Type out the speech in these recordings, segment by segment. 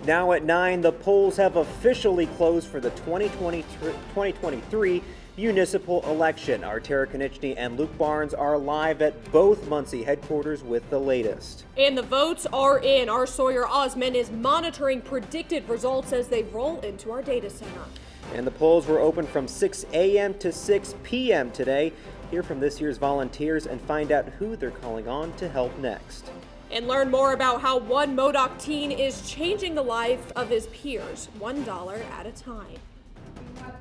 Now at 9, the polls have officially closed for the 2023 municipal election. Our Tara Konechny and Luke Barnes are live at both Muncie headquarters with the latest. And the votes are in. Our Sawyer Osman is monitoring predicted results as they roll into our data center. And the polls were open from 6 a.m. to 6 p.m. today. Hear from this year's volunteers and find out who they're calling on to help next. And learn more about how one Modoc teen is changing the life of his peers, $1 at a time.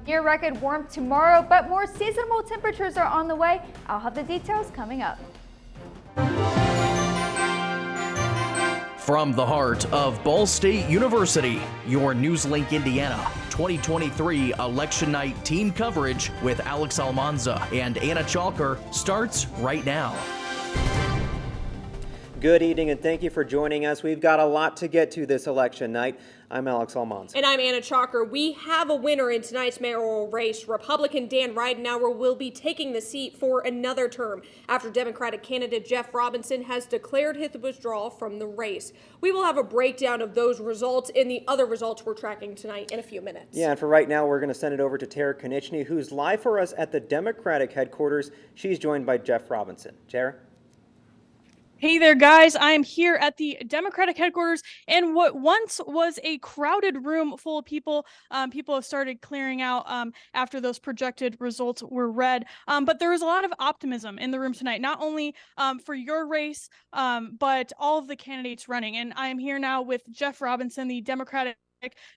Near record warmth tomorrow, but more seasonable temperatures are on the way. I'll have the details coming up. From the heart of Ball State University, your NewsLink Indiana 2023 Election Night team coverage with Alex Almanza and Anna Chalker starts right now. Good evening and thank you for joining us. We've got a lot to get to this election night. I'm Alex Almanza. And I'm Anna Chalker. We have a winner in tonight's mayoral race. Republican Dan Ridenauer will be taking the seat for another term after Democratic candidate Jeff Robinson has declared his withdrawal from the race. We will have a breakdown of those results and the other results we're tracking tonight in a few minutes. Yeah, and for right now, we're going to send it over to Tara Konechny, who's live for us at the Democratic headquarters. She's joined by Jeff Robinson. Tara? Hey there, guys. I am here at the Democratic headquarters, and what once was a crowded room full of people, people have started clearing out after those projected results were read. But there was a lot of optimism in the room tonight, not only for your race, but all of the candidates running. And I am here now with Jeff Robinson, the Democratic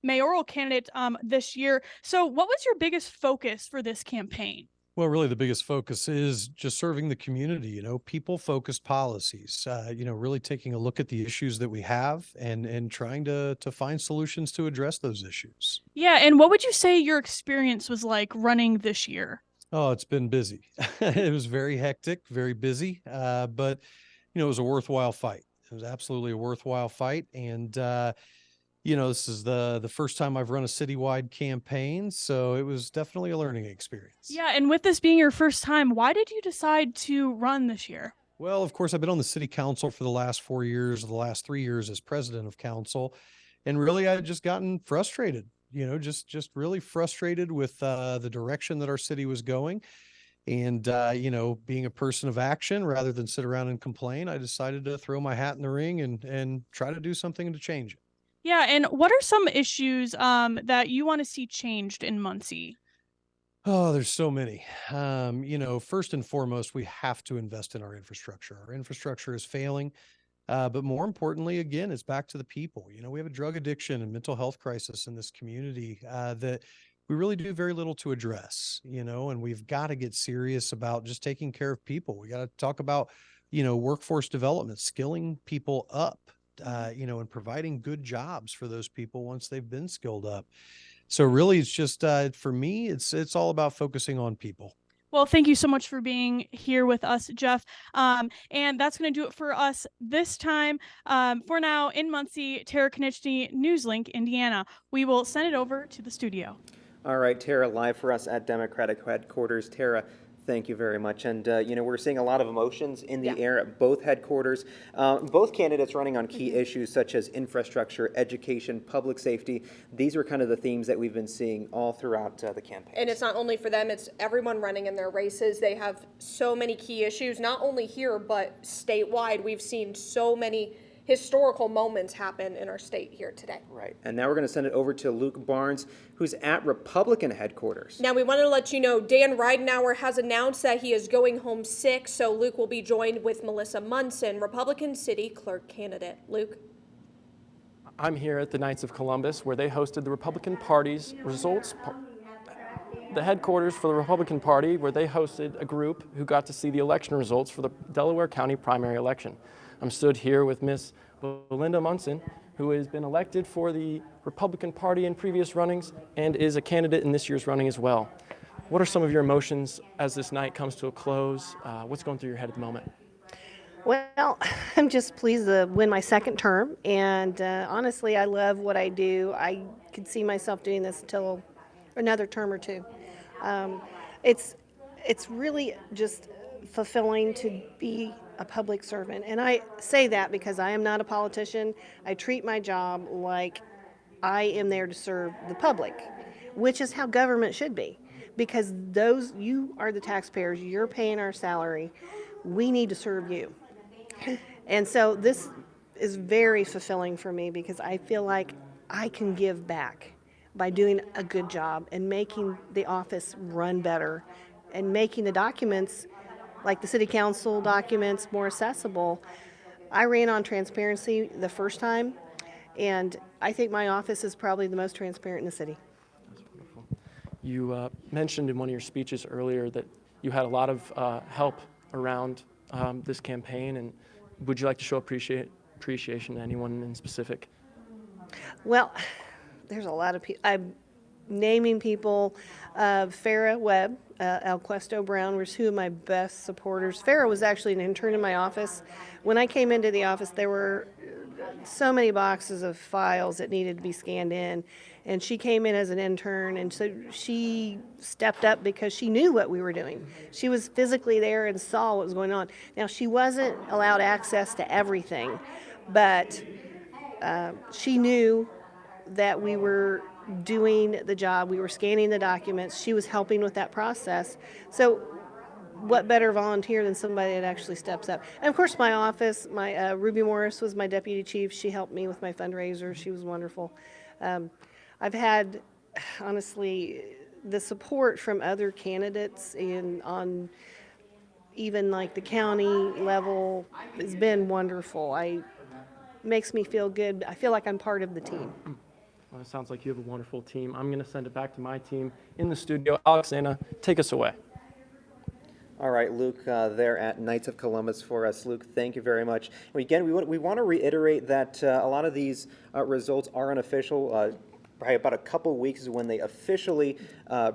mayoral candidate this year. So what was your biggest focus for this campaign? Well, really, the biggest focus is just serving the community, people-focused policies, really taking a look at the issues that we have and trying to find solutions to address those issues. Yeah, and what would you say your experience was like running this year? Oh, it's been busy. It was very hectic, very busy, but, it was a worthwhile fight. It was absolutely a worthwhile fight, and this is the first time I've run a citywide campaign, so it was definitely a learning experience. Yeah, and with this being your first time, why did you decide to run this year? Well, of course, I've been on the city council for the last 4 years, the last 3 years as president of council, and really I've just gotten frustrated, just really frustrated with the direction that our city was going. And, being a person of action rather than sit around and complain, I decided to throw my hat in the ring and try to do something to change it. Yeah, and what are some issues that you want to see changed in Muncie? Oh, there's so many. First and foremost, we have to invest in our infrastructure. Our infrastructure is failing, but more importantly, again, it's back to the people. We have a drug addiction and mental health crisis in this community that we really do very little to address, and we've got to get serious about just taking care of people. We got to talk about, workforce development, skilling people up. And providing good jobs for those people once they've been skilled up. So really, it's just for me, it's all about focusing on people. Well, thank you so much for being here with us, Jeff. And that's going to do it for us this time. For now, in Muncie, Tara Konechny, NewsLink, Indiana. We will send it over to the studio. All right, Tara, live for us at Democratic headquarters. Tara, thank you very much. And, we're seeing a lot of emotions in the air at both headquarters. Both candidates running on key issues such as infrastructure, education, public safety. These are kind of the themes that we've been seeing all throughout the campaign. And it's not only for them, it's everyone running in their races. They have so many key issues, not only here, but statewide. We've seen so many historical moments happen in our state here today. Right. And now we're going to send it over to Luke Barnes, who's at Republican headquarters. Now, we wanted to let you know Dan Ridenauer has announced that he is going home sick, so Luke will be joined with Melissa Munson, Republican city clerk candidate. Luke? I'm here at the Knights of Columbus, where they hosted the Republican Party's results. The headquarters for the Republican Party, where they hosted a group who got to see the election results for the Delaware County primary election. I'm stood here with Miss Belinda Munson, who has been elected for the Republican Party in previous runnings and is a candidate in this year's running as well. What are some of your emotions as this night comes to a close? What's going through your head at the moment? Well, I'm just pleased to win my second term, and honestly, I love what I do. I could see myself doing this until another term or two. It's really just fulfilling to be a public servant, and I say that because I am not a politician. I treat my job like I am there to serve the public, which is how government should be. Because you are the taxpayers, you're paying our salary, we need to serve you. And so this is very fulfilling for me because I feel like I can give back by doing a good job and making the office run better and making the documents, like the city council documents, more accessible. I ran on transparency the first time, and I think my office is probably the most transparent in the city. You mentioned in one of your speeches earlier that you had a lot of help around this campaign, and would you like to show appreciation to anyone in specific? Well, there's a lot of people. I'm naming people. Farrah Webb, El Questo Brown were two of my best supporters. Farrah was actually an intern in my office. When I came into the office, there were so many boxes of files that needed to be scanned in. And she came in as an intern, and so she stepped up because she knew what we were doing. She was physically there and saw what was going on. Now, she wasn't allowed access to everything, but she knew that we were doing the job. We were scanning the documents. She was helping with that process. So what better volunteer than somebody that actually steps up? And of course, my office, Ruby Morris was my deputy chief. She helped me with my fundraiser. She was wonderful. I've had, honestly, the support from other candidates on even like the county level has been wonderful. Makes me feel good. I feel like I'm part of the team. Well, it sounds like you have a wonderful team. I'm going to send it back to my team in the studio. Alex, Anna, take us away. All right, Luke, there at Knights of Columbus for us. Luke, thank you very much. Again, we want to reiterate that a lot of these results are unofficial. Probably about a couple weeks is when they officially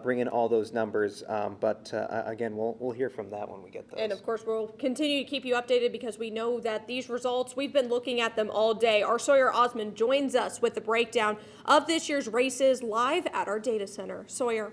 bring in all those numbers. But again, we'll hear from that when we get those. And of course, we'll continue to keep you updated because we know that these results, we've been looking at them all day. Our Sawyer Osmond joins us with the breakdown of this year's races live at our data center. Sawyer.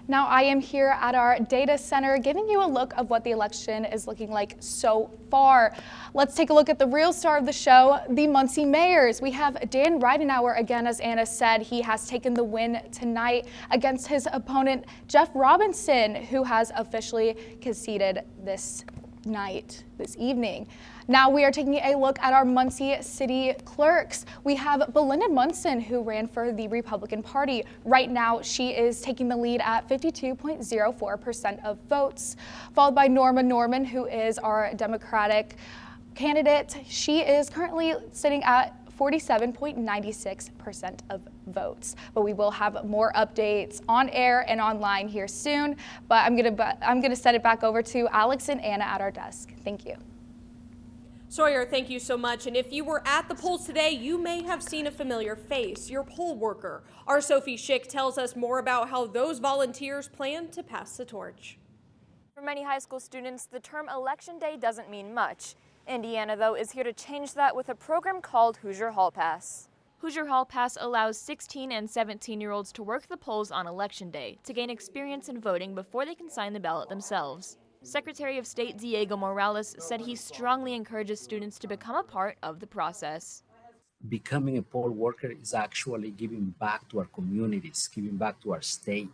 Now I am here at our data center giving you a look of what the election is looking like so far. Let's take a look at the real star of the show, the Muncie mayors. We have Dan Ridenauer again, as Anna said. He has taken the win tonight against his opponent, Jeff Robinson, who has officially conceded this evening. Now we are taking a look at our Muncie city clerks. We have Belinda Munson, who ran for the Republican Party. Right now, she is taking the lead at 52.04% of votes, followed by Norma Norman, who is our Democratic candidate. She is currently sitting at 47.96% of votes. But we will have more updates on air and online here soon. But I'm gonna send it back over to Alex and Anna at our desk. Thank you. Sawyer, thank you so much. And if you were at the polls today, you may have seen a familiar face, your poll worker. Our Sophie Schick tells us more about how those volunteers plan to pass the torch. For many high school students, the term Election Day doesn't mean much. Indiana, though, is here to change that with a program called Hoosier Hall Pass. Hoosier Hall Pass allows 16 and 17-year-olds to work the polls on Election Day to gain experience in voting before they can sign the ballot themselves. Secretary of State Diego Morales said he strongly encourages students to become a part of the process. Becoming a poll worker is actually giving back to our communities, giving back to our state.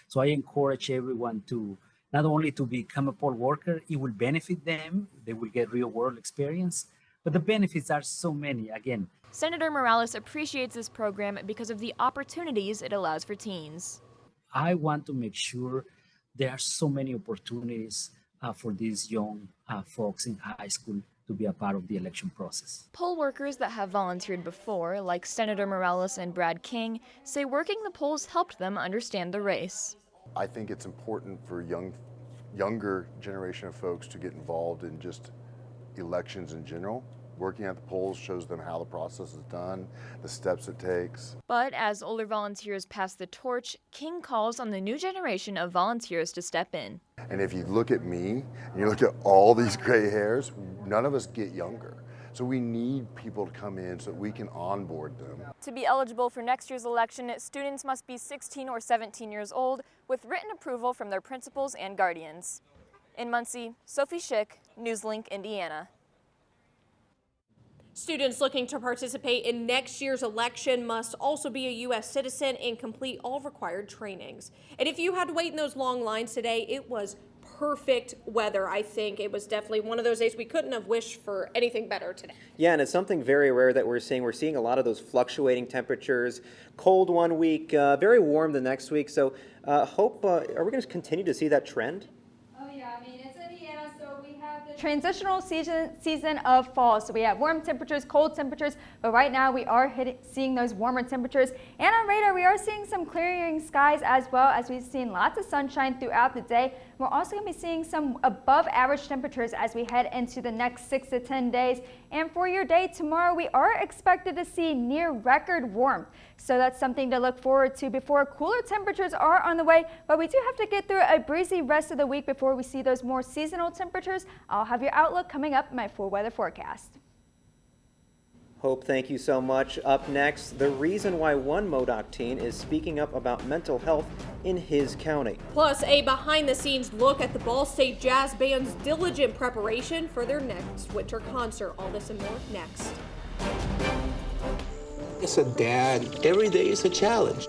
So I encourage everyone to not only to become a poll worker, it will benefit them, they will get real world experience, but the benefits are so many. Again, Senator Morales appreciates this program because of the opportunities it allows for teens. I want to make sure there are so many opportunities for these young folks in high school to be a part of the election process. Poll workers that have volunteered before, like Senator Morales and Brad King, say working the polls helped them understand the race. I think it's important for younger generation of folks to get involved in just elections in general. Working at the polls shows them how the process is done, the steps it takes. But as older volunteers pass the torch, King calls on the new generation of volunteers to step in. And if you look at me, and you look at all these gray hairs, none of us get younger. So we need people to come in so that we can onboard them. To be eligible for next year's election, students must be 16 or 17 years old with written approval from their principals and guardians. In Muncie, Sophie Schick, NewsLink, Indiana. Students looking to participate in next year's election must also be a U.S. citizen and complete all required trainings. And if you had to wait in those long lines today, it was perfect weather. I think it was definitely one of those days we couldn't have wished for anything better today. Yeah, and it's something very rare that we're seeing. We're seeing a lot of those fluctuating temperatures, cold one week, very warm the next week. So are we going to continue to see that trend? Oh yeah, I mean, it's Indiana, so we have the transitional season of fall. So we have warm temperatures, cold temperatures, but right now we are seeing those warmer temperatures. And on radar, we are seeing some clearing skies as well, as we've seen lots of sunshine throughout the day. We're also going to be seeing some above average temperatures as we head into the next 6 to 10 days. And for your day tomorrow, we are expected to see near record warmth. So that's something to look forward to before cooler temperatures are on the way. But we do have to get through a breezy rest of the week before we see those more seasonal temperatures. I'll have your outlook coming up in my full weather forecast. Hope, thank you so much. Up next, the reason why one MODOC teen is speaking up about mental health in his county. Plus, a behind-the-scenes look at the Ball State Jazz Band's diligent preparation for their next winter concert. All this and more next. As a dad, every day is a challenge.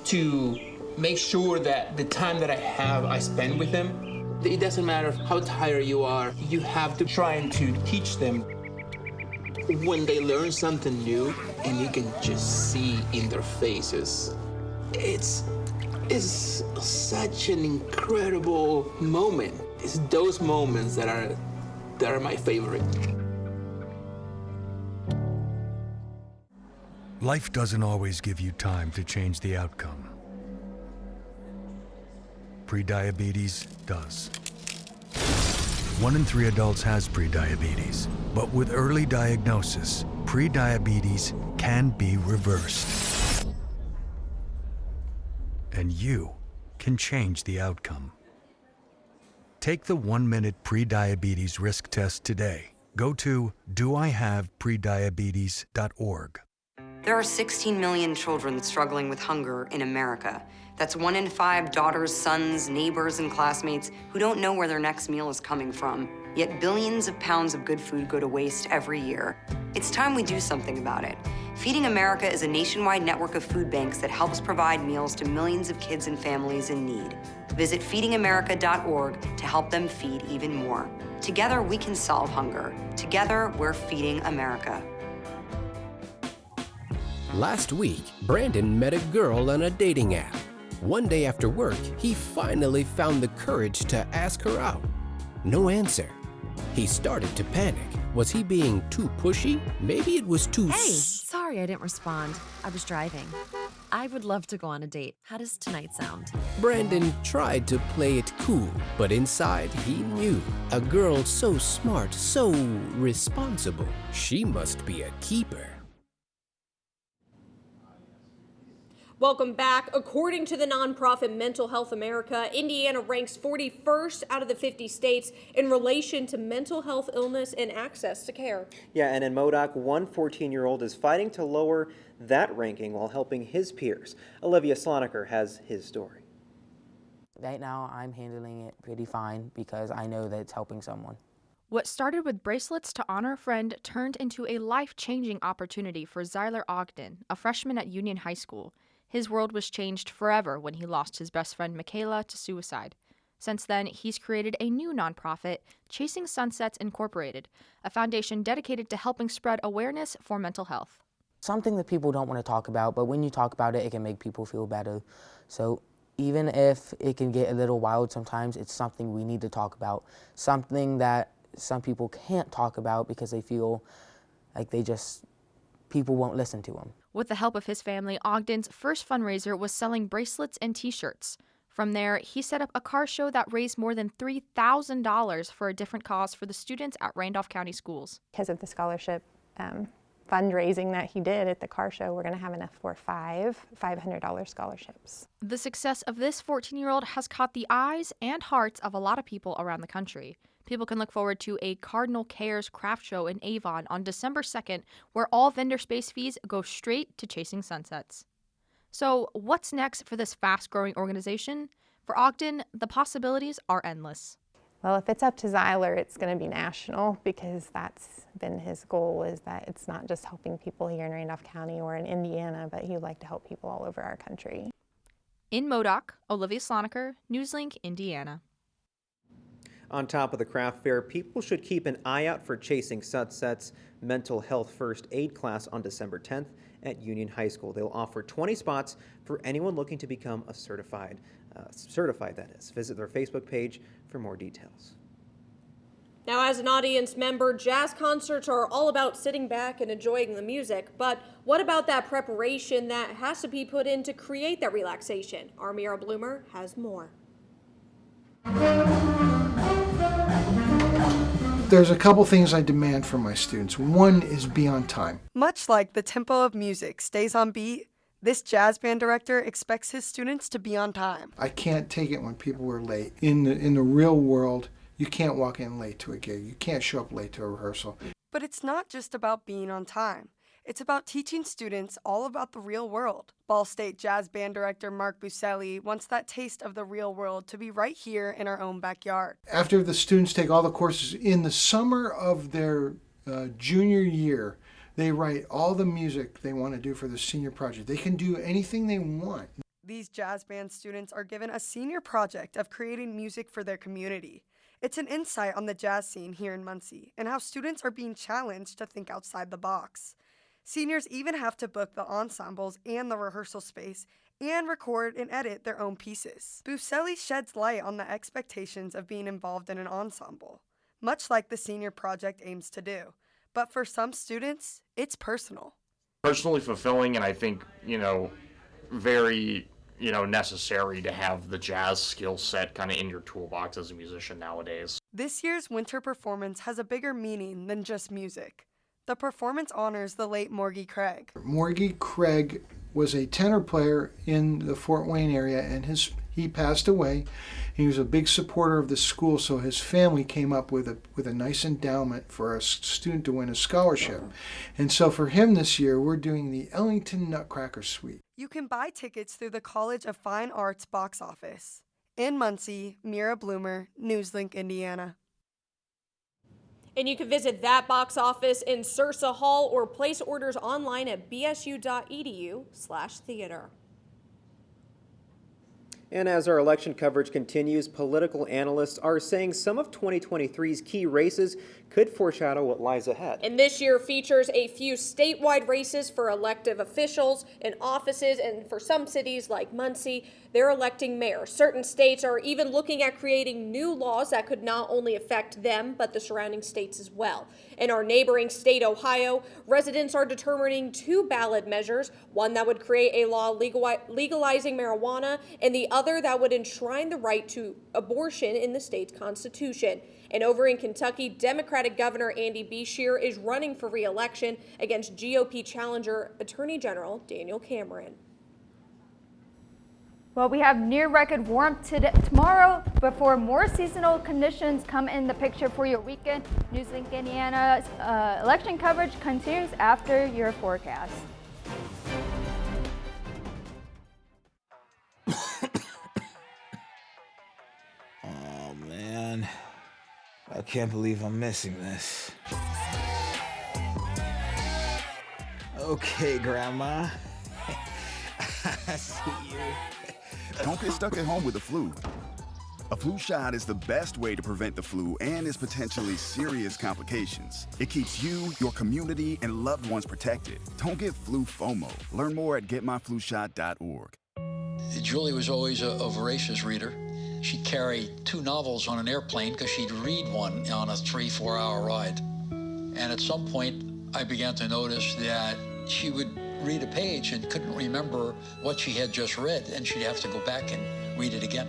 To make sure that the time that I have, I spend with them. It doesn't matter how tired you are, you have to try to teach them. When they learn something new and you can just see in their faces, it's such an incredible moment. It's those moments that are my favorite. Life doesn't always give you time to change the outcome. Prediabetes does. 1 in 3 adults has prediabetes, but with early diagnosis, prediabetes can be reversed. And you can change the outcome. Take the 1-minute prediabetes risk test today. Go to doihaveprediabetes.org. There are 16 million children struggling with hunger in America. That's 1 in 5 daughters, sons, neighbors, and classmates who don't know where their next meal is coming from. Yet billions of pounds of good food go to waste every year. It's time we do something about it. Feeding America is a nationwide network of food banks that helps provide meals to millions of kids and families in need. Visit feedingamerica.org to help them feed even more. Together, we can solve hunger. Together, we're feeding America. Last week, Brandon met a girl on a dating app. One day after work, he finally found the courage to ask her out. No answer. He started to panic. Was he being too pushy? Maybe it was too Sorry I didn't respond. I was driving. I would love to go on a date. How does tonight sound? Brandon tried to play it cool, but inside he knew. A girl so smart, so responsible. She must be a keeper. Welcome back. According to the nonprofit Mental Health America, Indiana ranks 41st out of the 50 states in relation to mental health illness and access to care. Yeah, and in MODOC, one 14-year-old is fighting to lower that ranking while helping his peers. Olivia Sloniker has his story. Right now, I'm handling it pretty fine because I know that it's helping someone. What started with bracelets to honor a friend turned into a life-changing opportunity for Zyler Ogden, a freshman at Union High School. His world was changed forever when he lost his best friend Michaela to suicide. Since then, he's created a new nonprofit, Chasing Sunsets Incorporated, a foundation dedicated to helping spread awareness for mental health. Something that people don't want to talk about, but when you talk about it, it can make people feel better. So even if it can get a little wild sometimes, it's something we need to talk about. Something that some people can't talk about because they feel like people won't listen to them. With the help of his family, Ogden's first fundraiser was selling bracelets and t-shirts. From there, he set up a car show that raised more than $3,000 for a different cause for the students at Randolph County schools. Because of the scholarship fundraising that he did at the car show, we're going to have enough for 5 $500 scholarships. The success of this 14-year-old has caught the eyes and hearts of a lot of people around the country. People can look forward to a Cardinal Cares craft show in Avon on December 2nd, where all vendor space fees go straight to Chasing Sunsets. So what's next for this fast-growing organization? For Ogden, the possibilities are endless. Well, if it's up to Zyler, it's going to be national, because that's been his goal, is that it's not just helping people here in Randolph County or in Indiana, but he would like to help people all over our country. In Modoc, Olivia Sloniker, NewsLink, Indiana. On top of the craft fair, people should keep an eye out for Chasing Sunsets mental health first aid class on December 10th at Union High School. They'll offer 20 spots for anyone looking to become a certified that is. Visit their Facebook page for more details. Now, as an audience member, jazz concerts are all about sitting back and enjoying the music, but what about that preparation that has to be put in to create that relaxation? Our Mira Bloomer has more. There's a couple things I demand from my students. One is be on time. Much like the tempo of music stays on beat, this jazz band director expects his students to be on time. I can't take it when people are late. In the real world, you can't walk in late to a gig. You can't show up late to a rehearsal. But it's not just about being on time. It's about teaching students all about the real world. Ball State Jazz Band Director Mark Buselli wants that taste of the real world to be right here in our own backyard. After the students take all the courses in the summer of their junior year, they write all the music they want to do for the senior project. They can do anything they want. These jazz band students are given a senior project of creating music for their community. It's an insight on the jazz scene here in Muncie and how students are being challenged to think outside the box. Seniors even have to book the ensembles and the rehearsal space and record and edit their own pieces. Buselli sheds light on the expectations of being involved in an ensemble, much like the senior project aims to do. But for some students, it's personal. Personally fulfilling, and I think, very, necessary to have the jazz skill set kind of in your toolbox as a musician nowadays. This year's winter performance has a bigger meaning than just music. The performance honors the late Morgie Craig. Morgie Craig was a tenor player in the Fort Wayne area, and he passed away. He was a big supporter of the school, so his family came up with a nice endowment for a student to win a scholarship. And so for him this year, we're doing the Ellington Nutcracker Suite. You can buy tickets through the College of Fine Arts box office. In Muncie, Mira Bloomer, NewsLink, Indiana. And you can visit that box office in Sursa Hall or place orders online at bsu.edu/theater. And as our election coverage continues, political analysts are saying some of 2023's key races could foreshadow what lies ahead. And this year features a few statewide races for elective officials in offices, and for some cities like Muncie, they're electing mayors. Certain states are even looking at creating new laws that could not only affect them, but the surrounding states as well. In our neighboring state, Ohio, residents are determining two ballot measures, one that would create a law legalizing marijuana, and the other that would enshrine the right to abortion in the state's constitution. And over in Kentucky, Democratic Governor Andy Beshear is running for re-election against GOP challenger Attorney General Daniel Cameron. Well, we have near record warmth tomorrow before more seasonal conditions come in the picture for your weekend. NewsLink Indiana's election coverage continues after your forecast. Oh man, I can't believe I'm missing this. Okay, Grandma. I see you. Don't get stuck at home with the flu. A flu shot is the best way to prevent the flu and its potentially serious complications. It keeps you, your community, and loved ones protected. Don't get flu FOMO. Learn more at getmyflushot.org. Julie was always a voracious reader. She'd carry 2 novels on an airplane because she'd read one on a 3-4 hour ride. And at some point, I began to notice that she would read a page and couldn't remember what she had just read, and she'd have to go back and read it again.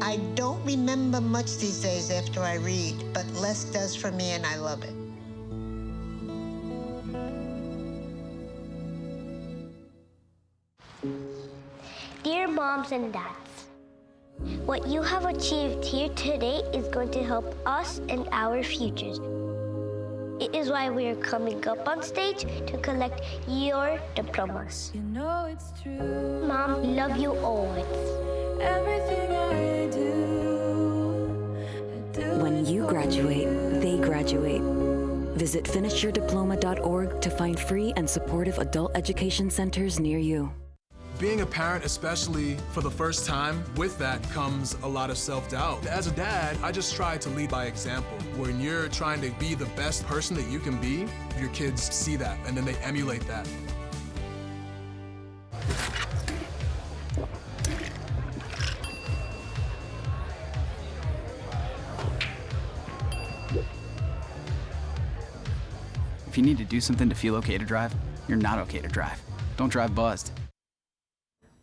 I don't remember much these days after I read, but less does for me, and I love it. Dear moms and dads, what you have achieved here today is going to help us and our futures. It is why we are coming up on stage to collect your diplomas. You know it's true. Mom, love you always. Everything I do, graduate, they graduate. Visit finishyourdiploma.org to find free and supportive adult education centers near you. Being a parent, especially for the first time, with that comes a lot of self-doubt. As a dad, I just try to lead by example. When you're trying to be the best person that you can be, your kids see that and then they emulate that. If you need to do something to feel okay to drive, you're not okay to drive. Don't drive buzzed.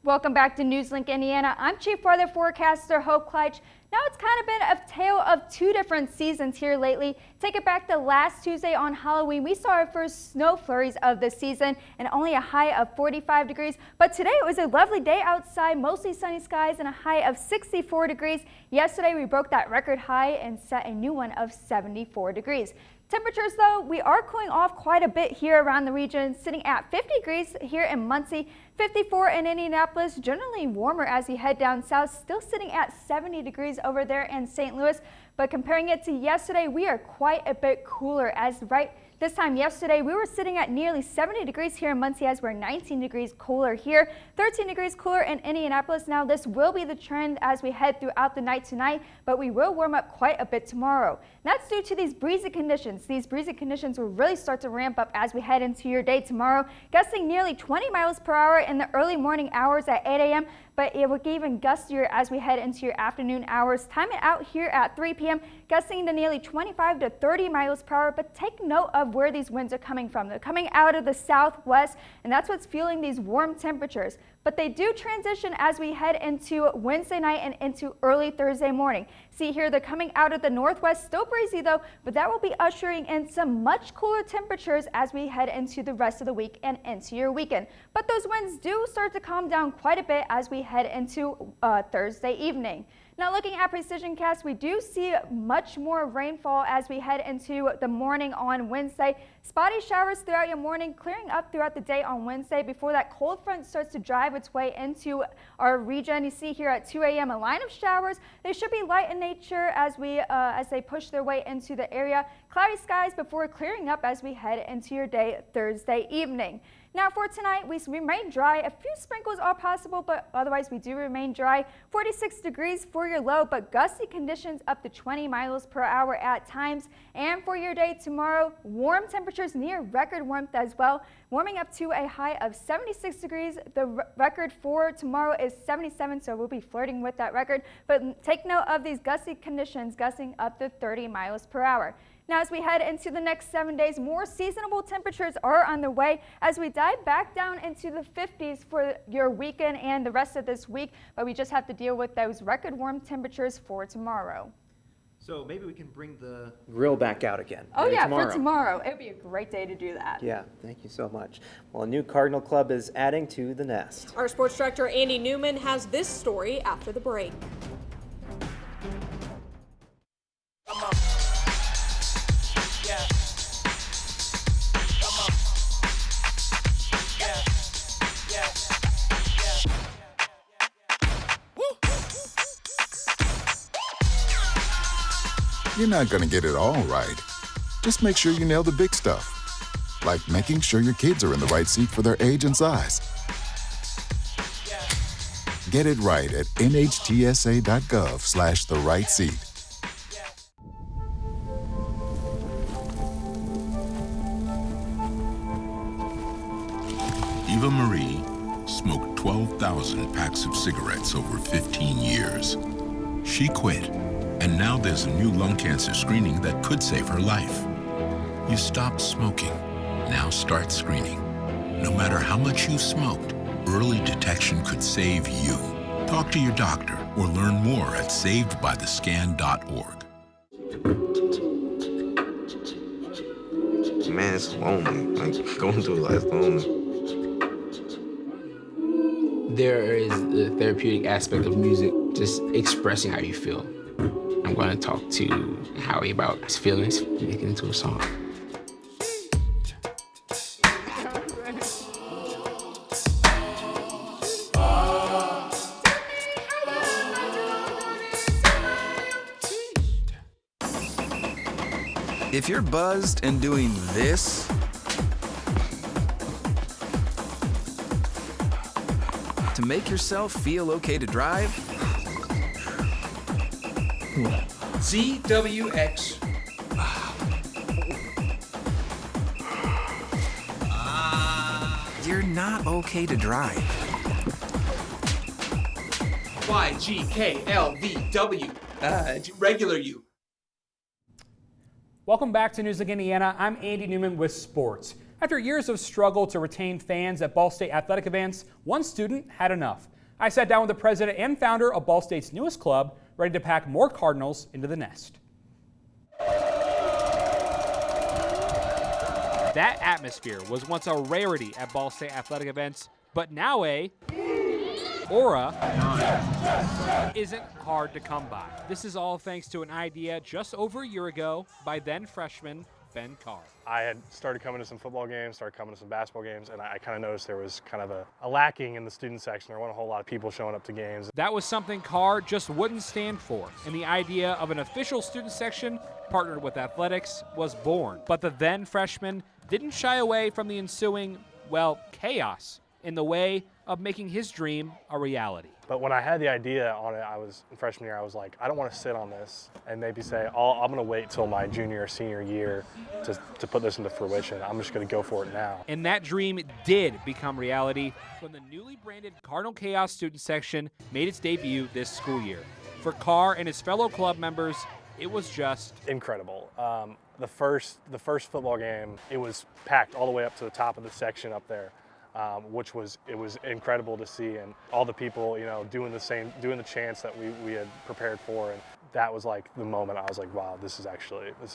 Welcome back to NewsLink Indiana. I'm Chief Weather Forecaster Hope Kleitch. Now it's kind of been a tale of two different seasons here lately. Take it back to last Tuesday on Halloween. We saw our first snow flurries of the season and only a high of 45 degrees. But today it was a lovely day outside, mostly sunny skies and a high of 64 degrees. Yesterday we broke that record high and set a new one of 74 degrees. Temperatures, though, we are cooling off quite a bit here around the region, sitting at 50 degrees here in Muncie, 54 in Indianapolis, generally warmer as we head down south, still sitting at 70 degrees over there in St. Louis. But comparing it to yesterday, we are quite a bit cooler as this time yesterday, we were sitting at nearly 70 degrees here in Muncie as we're 19 degrees cooler here, 13 degrees cooler in Indianapolis. Now, this will be the trend as we head throughout the night tonight, but we will warm up quite a bit tomorrow. And that's due to these breezy conditions. These breezy conditions will really start to ramp up as we head into your day tomorrow, gusting nearly 20 miles per hour in the early morning hours at 8 a.m., but it will get even gustier as we head into your afternoon hours. Time it out here at 3 p.m., gusting to nearly 25 to 30 miles per hour, but take note of where these winds are coming from. They're coming out of the southwest, and that's what's fueling these warm temperatures. But they do transition as we head into Wednesday night and into early Thursday morning. See here, they're coming out of the northwest, still breezy though, but that will be ushering in some much cooler temperatures as we head into the rest of the week and into your weekend. But those winds do start to calm down quite a bit as we head into Thursday evening. Now looking at precision cast, we do see much more rainfall as we head into the morning on Wednesday. Spotty showers throughout your morning, clearing up throughout the day on Wednesday before that cold front starts to drive its way into our region. You see here at 2 a.m. a line of showers. They should be light in nature as they push their way into the area. Cloudy skies before clearing up as we head into your day Thursday evening. Now for tonight, we remain dry. A few sprinkles are possible, but otherwise we do remain dry. 46 degrees for your low, but gusty conditions up to 20 miles per hour at times. And for your day tomorrow, warm temperatures near record warmth as well, warming up to a high of 76 degrees. The record for tomorrow is 77, so we'll be flirting with that record. But take note of these gusty conditions gusting up to 30 miles per hour. Now, as we head into the next 7 days, more seasonable temperatures are on the way as we dive back down into the 50s for your weekend and the rest of this week, but we just have to deal with those record warm temperatures for tomorrow. So maybe we can bring the grill back out again. Oh maybe yeah, tomorrow. for tomorrow. It would be a great day to do that. Yeah, thank you so much. Well, a new Cardinal Club is adding to the nest. Our sports director Andy Newman has this story after the break. You're not going to get it all right. Just make sure you nail the big stuff, like making sure your kids are in the right seat for their age and size. Get it right at nhtsa.gov/the-right-seat. Eva Marie smoked 12,000 packs of cigarettes over 15 years. She quit, and now there's a new lung cancer screening that could save her life. You stopped smoking. Now start screening. No matter how much you smoked, early detection could save you. Talk to your doctor or learn more at savedbythescan.org. Man, it's lonely. Like, going through life lonely. There is the therapeutic aspect of music, just expressing how you feel. I'm going to talk to Howie about his feelings, make it into a song. If you're buzzed and doing this, to make yourself feel okay to drive, ZWX. you're not okay to drive. YGKLVW. Regular you. Welcome back to NewsLink Indiana. I'm Andy Newman with sports. After years of struggle to retain fans at Ball State athletic events, one student had enough. I sat down with the president and founder of Ball State's newest club, ready to pack more Cardinals into the nest. That atmosphere was once a rarity at Ball State athletic events, but now a aura isn't hard to come by. This is all thanks to an idea just over a year ago by then freshman Ben Carr. I had started coming to some football games, started coming to some basketball games, and I kind of noticed there was kind of a lacking in the student section. There weren't a whole lot of people showing up to games. That was something Carr just wouldn't stand for, and the idea of an official student section partnered with athletics was born. But the then freshman didn't shy away from the ensuing, well, chaos in the way of making his dream a reality. But when I had the idea on it, in freshman year, I was like, I don't want to sit on this and maybe say, I'm going to wait till my junior or senior year to put this into fruition. I'm just going to go for it now. And that dream did become reality when the newly branded Cardinal Chaos student section made its debut this school year. For Carr and his fellow club members, it was just incredible. The first football game, it was packed all the way up to the top of the section up there. It was incredible to see, and all the people, doing the chants that we had prepared for, and that was like the moment I was like, wow, this is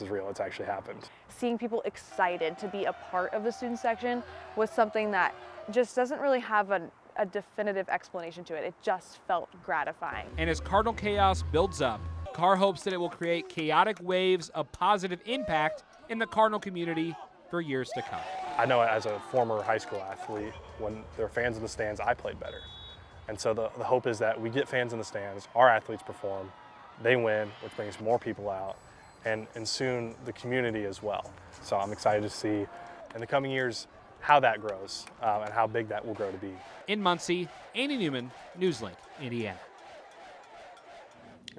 real. It's actually happened. Seeing people excited to be a part of the student section was something that just doesn't really have a definitive explanation to it. It just felt gratifying. And as Cardinal Chaos builds up, Carr hopes that it will create chaotic waves of positive impact in the Cardinal community for years to come. I know as a former high school athlete, when there are fans in the stands, I played better. And so the hope is that we get fans in the stands, our athletes perform, they win, which brings more people out, and soon the community as well. So I'm excited to see in the coming years how that grows and how big that will grow to be. In Muncie, Andy Newman, NewsLink, Indiana.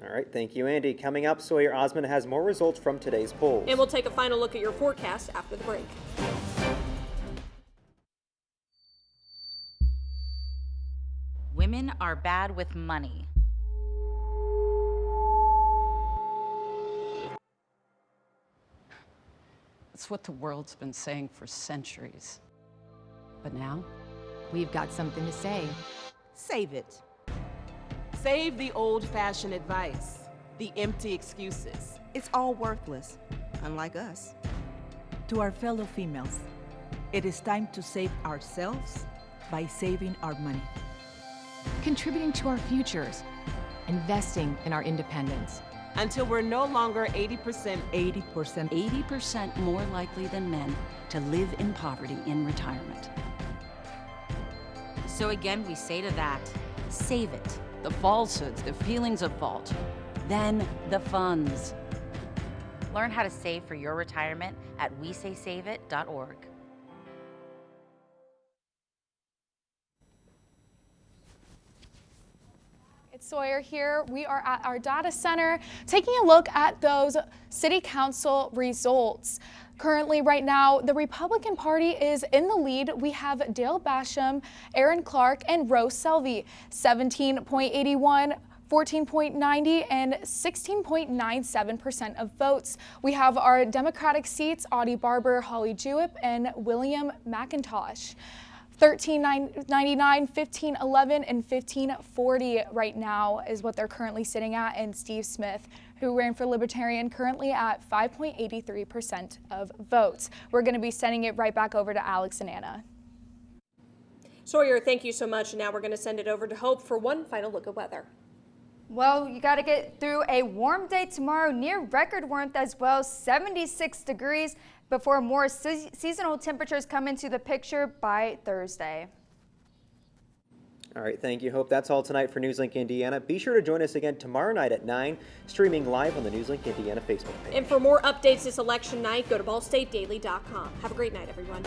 All right, thank you, Andy. Coming up, Sawyer Osmond has more results from today's polls. And we'll take a final look at your forecast after the break. Women are bad with money. It's what the world's been saying for centuries. But now, we've got something to say. Save it. Save the old-fashioned advice, the empty excuses. It's all worthless, unlike us. To our fellow females, it is time to save ourselves by saving our money. Contributing to our futures, investing in our independence. Until we're no longer 80% more likely than men to live in poverty in retirement. So again, we say to that, Save it. The falsehoods, the feelings of fault. Then the funds. Learn how to save for your retirement at wesaysaveit.org. It's Sawyer here. We are at our data center taking a look at those city council results. Currently, right now, the Republican Party is in the lead. We have Dale Basham, Aaron Clark, and Rose Selvey, 17.81, 14.90, and 16.97% of votes. We have our Democratic seats, Audie Barber, Holly Jewett, and William McIntosh. 13.99, 15.11, and 15.40 right now is what they're currently sitting at, and Steve Smith, who ran for Libertarian, currently at 5.83% of votes. We're going to be sending it right back over to Alex and Anna. Sawyer, thank you so much. Now we're going to send it over to Hope for one final look at weather. Well, you got to get through a warm day tomorrow, near record warmth as well, 76 degrees, before more seasonal temperatures come into the picture by Thursday. All right, thank you. Hope that's all tonight for NewsLink Indiana. Be sure to join us again tomorrow night at 9, streaming live on the NewsLink Indiana Facebook page. And for more updates this election night, go to ballstatedaily.com. Have a great night, everyone.